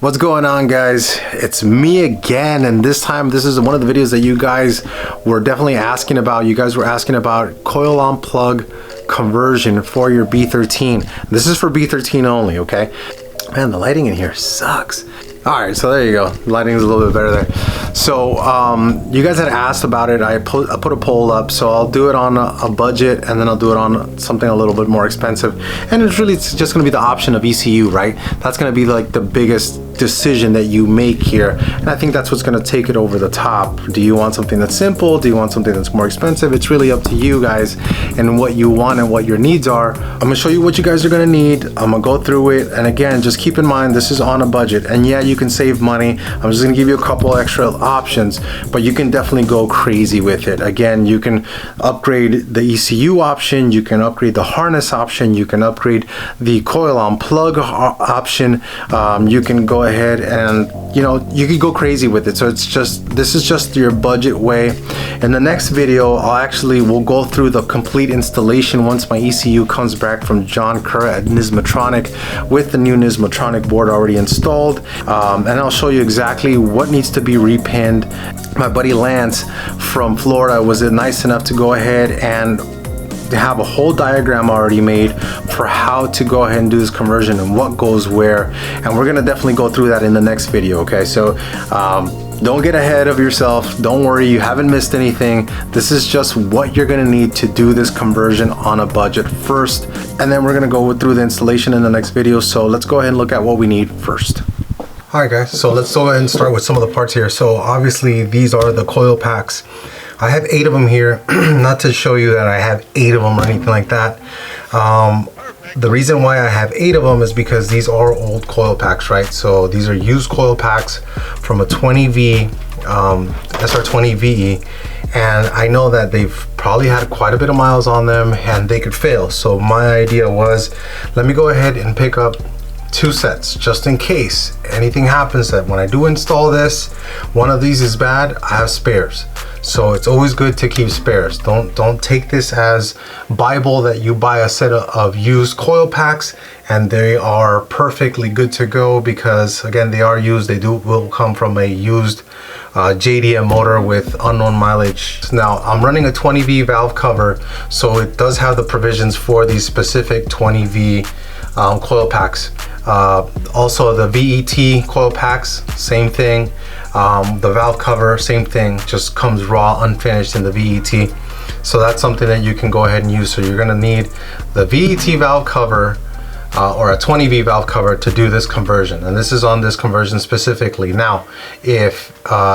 What's going on, guys? It's me again, and this time this is one of the videos that you guys were definitely asking about. You guys were asking about coil on plug conversion for your B13. This is for B13 only, okay? Man, the lighting in here sucks. All right, so there you go. Lighting is a little bit better there. So you guys had asked about it. I put a poll up, so I'll do it on a budget, and then I'll do it on something a little bit more expensive. And it's just going to be the option of ECU, right? That's going to be like the biggest decision that you make here, and I think that's what's going to take it over the top. Do you want something that's simple? Do you want something that's more expensive? It's really up to you guys and what you want and what your needs are. I'm going to show you what you guys are going to need. I'm going to go through it, and again, just keep in mind this is on a budget, and yeah, you can save money. I'm just going to give you a couple extra options, but you can definitely go crazy with it. Again, you can upgrade the ECU option, you can upgrade the harness option, you can upgrade the coil on plug option. You can go ahead and you can go crazy with it. So this is just your budget way. In the next video, we'll go through the complete installation once my ECU comes back from John Kerr at Nismatronic with the new Nismatronic board already installed, and I'll show you exactly what needs to be repinned. My buddy Lance from Florida was nice enough to go ahead and have a whole diagram already made for how to go ahead and do this conversion and what goes where, and we're gonna definitely go through that in the next video. Okay, so don't get ahead of yourself. Don't worry, you haven't missed anything. This is just what you're gonna need to do this conversion on a budget first, and then we're gonna go through the installation in the next video. So let's go ahead and look at what we need first. All right, guys, so let's go ahead and start with some of the parts here. So obviously these are the coil packs. I have 8 of them here. Not to show you that I have 8 of them or anything like that. The reason why I have 8 of them is because these are old coil packs, right? So these are used coil packs from a 20V SR20 VE, and I know that they've probably had quite a bit of miles on them and they could fail. So my idea was, let me go ahead and pick up 2 sets just in case anything happens, that when I do install this, one of these is bad, I have spares. So it's always good to keep spares. Don't take this as Bible that you buy a set of used coil packs and they are perfectly good to go, because again, they are used. They will come from a used JDM motor with unknown mileage. Now I'm running a 20V valve cover, so it does have the provisions for these specific 20V coil packs. Also the VET coil packs, same thing. The valve cover, same thing, just comes raw, unfinished in the VET. So that's something that you can go ahead and use. So you're gonna need the VET valve cover or a 20V valve cover to do this conversion, and this is on this conversion specifically. Now if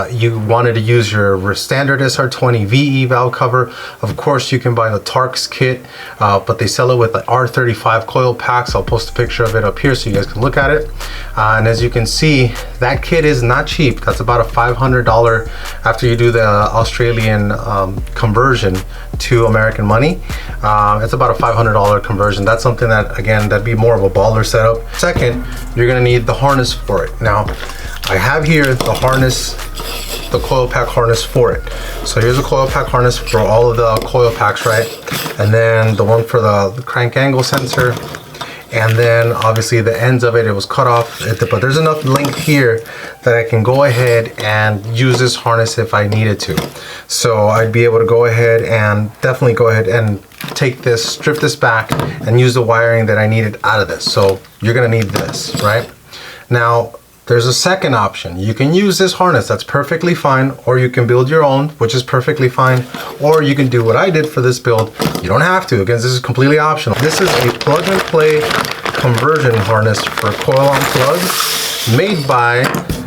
you wanted to use your standard SR20 VE valve cover, of course you can buy the Tarks kit, but they sell it with the R35 coil packs. I'll post a picture of it up here so you guys can look at it, and as you can see, that kit is not cheap. That's about a $500 after you do the Australian conversion to American money. It's about a $500 conversion. That's something that, again, that'd be more of a baller setup. Second, you're gonna need the harness for it. Now I have here the harness, the coil pack harness for it. So here's a coil pack harness for all of the coil packs, right? And then the one for the crank angle sensor, and then obviously the ends of it was cut off, but there's enough length here that I can go ahead and use this harness if I needed to. So I'd be able to go ahead and definitely go ahead and take this, strip this back, and use the wiring that I needed out of this. So you're gonna need this, right? Now there's a second option. You can use this harness, that's perfectly fine, or you can build your own, which is perfectly fine, or you can do what I did for this build. You don't have to, again, this is completely optional. This is a plug and play conversion harness for coil on plug, made by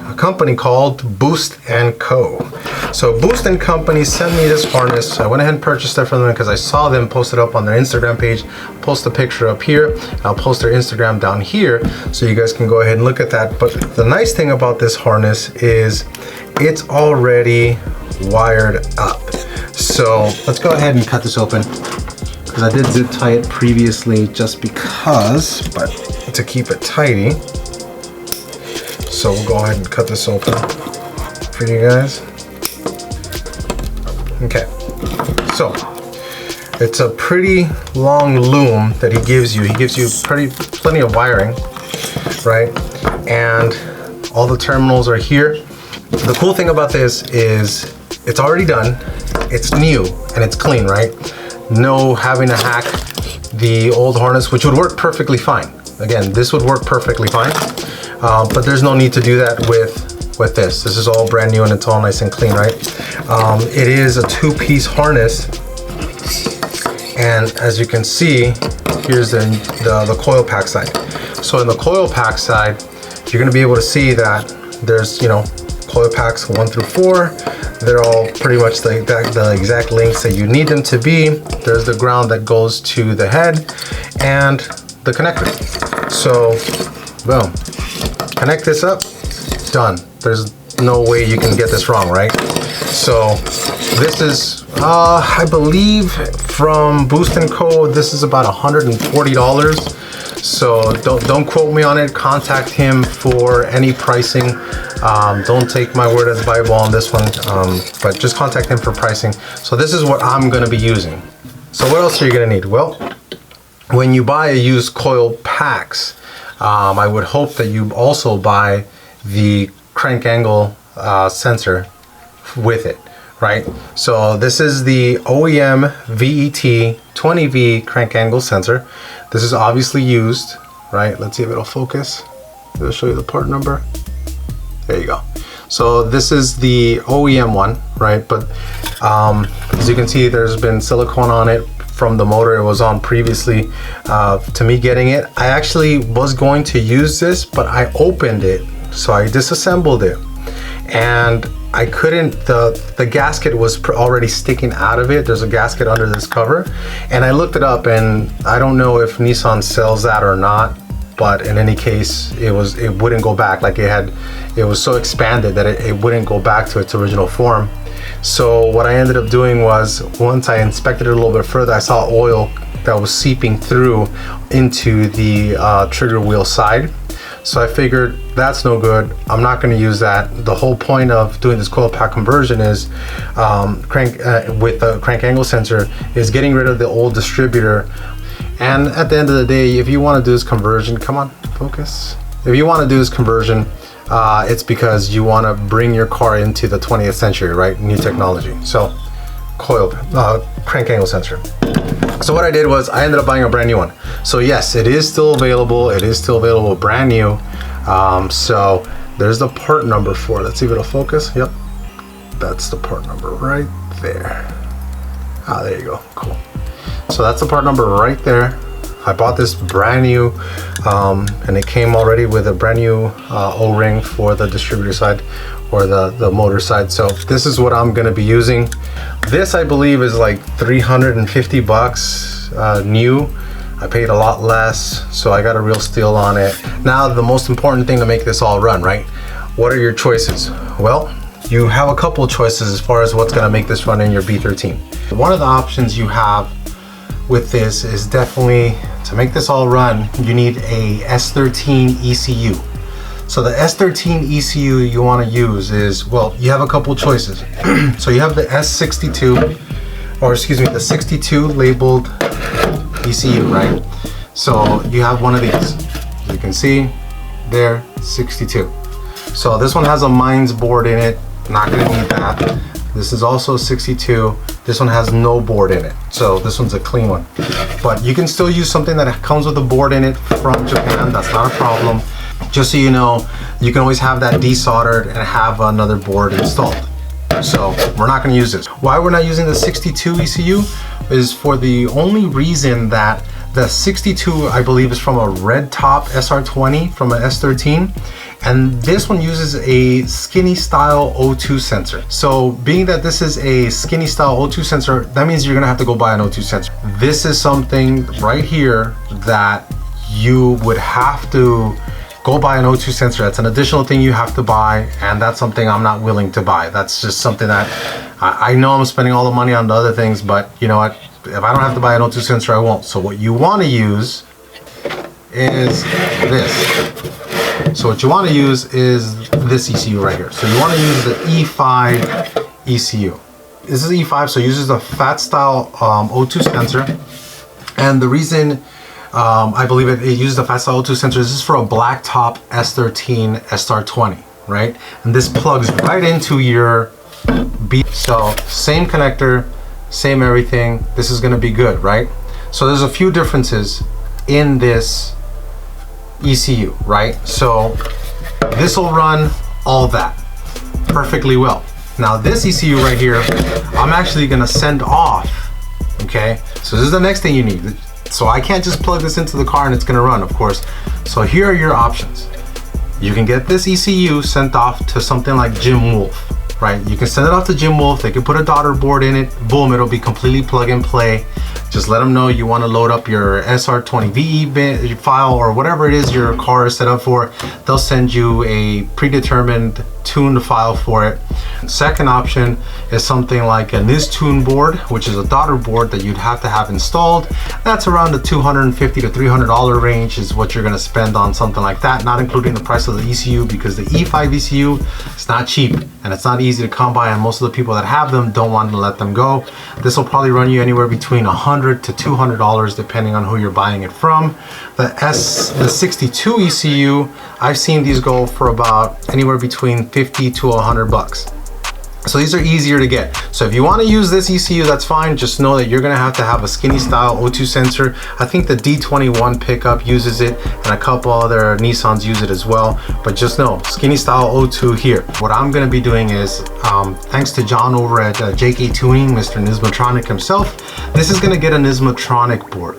a company called Boost & Co. So Boost & Company sent me this harness. I went ahead and purchased it from them because I saw them post it up on their Instagram page. I'll post a picture up here. I'll post their Instagram down here so you guys can go ahead and look at that. But the nice thing about this harness is it's already wired up. So let's go ahead and cut this open, because I did zip tie it previously just because, but to keep it tidy. So we'll go ahead and cut this open for you guys. Okay, so it's a pretty long loom that he gives you. He gives you plenty of wiring, right? And All the terminals are here. The cool thing about this is it's already done, it's new, and it's clean, right? No having to hack the old harness, which would work perfectly fine. Again, this would work perfectly fine, but there's no need to do that with this. This is all brand new and it's all nice and clean, right? It is a 2-piece harness, and as you can see, here's the coil pack side. So in the coil pack side, you're gonna be able to see that there's, you know, coil packs 1 through 4. They're all pretty much the exact lengths that you need them to be. There's the ground that goes to the head and the connector. So, boom, connect this up, done. There's no way you can get this wrong, right? So this is, I believe from Boost & Co, this is about $140. So don't quote me on it. Contact him for any pricing. Don't take my word as Bible on this one, but just contact him for pricing. So this is what I'm gonna be using. So what else are you gonna need? Well, when you buy a used coil packs, I would hope that you also buy the crank angle sensor with it, right? So this is the OEM VET 20V crank angle sensor. This is obviously used, right? Let's see if it'll focus. It'll show you the part number. There you go. So this is the OEM one, right? But as you can see, there's been silicone on it from the motor it was on previously. To me getting it, I actually was going to use this, but I opened it, so I disassembled it, and I couldn't, the gasket was already sticking out of it. There's a gasket under this cover, and I looked it up, and I don't know if Nissan sells that or not, but in any case, it wouldn't go back. Like it was so expanded that it wouldn't go back to its original form. So what I ended up doing was, once I inspected it a little bit further, I saw oil that was seeping through into the trigger wheel side. So I figured that's no good. I'm not going to use that. The whole point of doing this coil pack conversion is with the crank angle sensor is getting rid of the old distributor. And at the end of the day, if you want to do this conversion, come on, focus. If you want to do this conversion, it's because you want to bring your car into the 20th century, right? New technology. So coil, crank angle sensor. So what I did was I ended up buying a brand new one. So yes, it is still available. It is still available brand new. So there's the part number for it. Let's see if it'll focus. Yep, that's the part number right there. Ah, there you go, cool. So that's the part number right there. I bought this brand new, and it came already with a brand new O-ring for the distributor side or the motor side. So this is what I'm gonna be using. This I believe is like 350 bucks new. I paid a lot less, so I got a real steal on it. Now the most important thing to make this all run, right? What are your choices? Well, you have a couple of choices as far as what's gonna make this run in your B13. One of the options you have with this is definitely, to make this all run, you need a S13 ECU. So the S13 ECU you want to use is, well, you have a couple choices. So you have the S62, or excuse me, the 62 labeled ECU, right? So you have one of these. As you can see, there, 62. So this one has a mines board in it. Not gonna need that. This is also 62. This one has no board in it. So this one's a clean one. But you can still use something that comes with a board in it from Japan. That's not a problem. Just so you know, you can always have that desoldered and have another board installed. So we're not gonna use this. Why we're not using the 62 ECU is for the only reason that the 62, I believe, is from a red top SR20 from an S13. And this one uses a skinny style O2 sensor. So being that this is a skinny style O2 sensor, that means you're gonna have to go buy an O2 sensor. This is something right here that you would have to go buy an O2 sensor. That's an additional thing you have to buy, and that's something I'm not willing to buy. That's just something that I know I'm spending all the money on the other things, but you know what? If I don't have to buy an O2 sensor, I won't. So what you want to use is this. So what you want to use is this ECU right here. So you want to use the E5 ECU. This is E5, so it uses the fat style O2 sensor. And the reason I believe it uses the fast style O2 sensor. This is for a black top S13 Star 20, right? And this plugs right into your so same connector, same everything. This is gonna be good, right? So there's a few differences in this ECU, right? So this will run all that perfectly well. Now this ECU right here, I'm actually gonna send off, okay? So this is the next thing you need. So I can't just plug this into the car and it's gonna run, of course. So here are your options. You can get this ECU sent off to something like Jim Wolf, right? You can send it off to Jim Wolf. They can put a daughter board in it. Boom, it'll be completely plug and play. Just let them know you want to load up your SR20 VE file or whatever it is your car is set up for. They'll send you a predetermined tuned file for it. Second option is something like a Nistune board, which is a daughter board that you'd have to have installed. That's around the $250 to $300 range is what you're going to spend on something like that, not including the price of the ECU, because the E5 ECU is not cheap and it's not easy to come by, and most of the people that have them don't want to let them go. This will probably run you anywhere between $100 to $200 depending on who you're buying it from. The 62 ECU, I've seen these go for about anywhere between 50 to 100 bucks. So these are easier to get. So if you want to use this ECU, that's fine. Just know that you're going to have a skinny style O2 sensor. I think the D21 pickup uses it and a couple other Nissans use it as well. But just know, skinny style O2 here. What I'm going to be doing is, thanks to John over at JK Tuning, Mr. Nismotronic himself, this is going to get a Nismotronic board.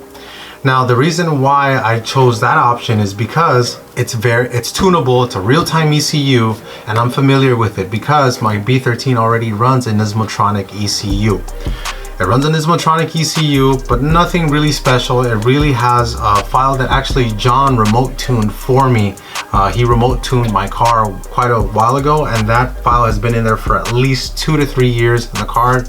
Now the reason why I chose that option is because it's tunable, it's a real-time ECU, and I'm familiar with it because my B13 already runs a Nismotronic ECU. It runs a Nismotronic ECU, but nothing really special. It really has a file that actually John remote tuned for me. He remote tuned my car quite a while ago, and that file has been in there for at least 2 to 3 years, and the car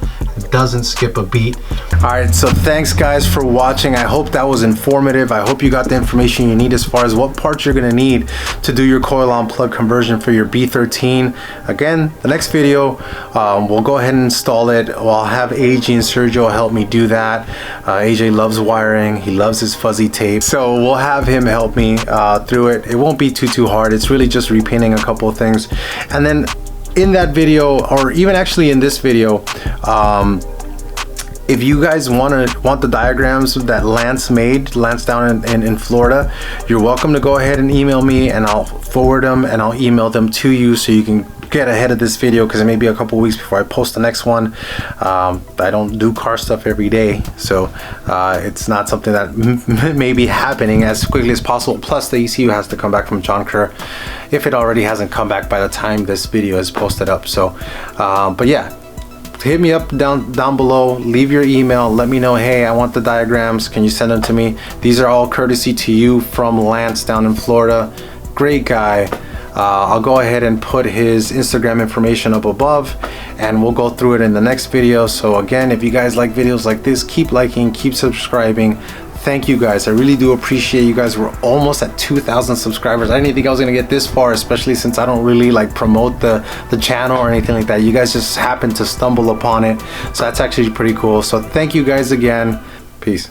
doesn't skip a beat. All right, so thanks guys for watching. I hope that was informative. I hope you got the information you need as far as what parts you're gonna need to do your coil on plug conversion for your B13. Again, the next video, we'll go ahead and install it. I'll have AJ and Sergio help me do that. AJ loves wiring. He loves his fuzzy tape. So we'll have him help me through it. It won't be too hard. It's really just repainting a couple of things. And then in that video, or even actually in this video, if you guys want the diagrams that Lance down in Florida, you're welcome to go ahead and email me and I'll forward them and I'll email them to you so you can get ahead of this video, because it may be a couple weeks before I post the next one. I don't do car stuff every day, so it's not something that may be happening as quickly as possible. Plus the ECU has to come back from John Kerr if it already hasn't come back by the time this video is posted up. So but yeah, hit me up down below, leave your email, let me know, hey, I want the diagrams, can you send them to me? These are all courtesy to you from Lance down in Florida. Great guy. I'll go ahead and put his Instagram information up above and we'll go through it in the next video. So again, if you guys like videos like this, keep liking, keep subscribing. Thank you guys, I really do appreciate you guys. We're almost at 2,000 subscribers. I didn't think I was gonna get this far, especially since I don't really like promote the channel or anything like that. You guys just happened to stumble upon it, so that's actually pretty cool. So thank you guys again. Peace.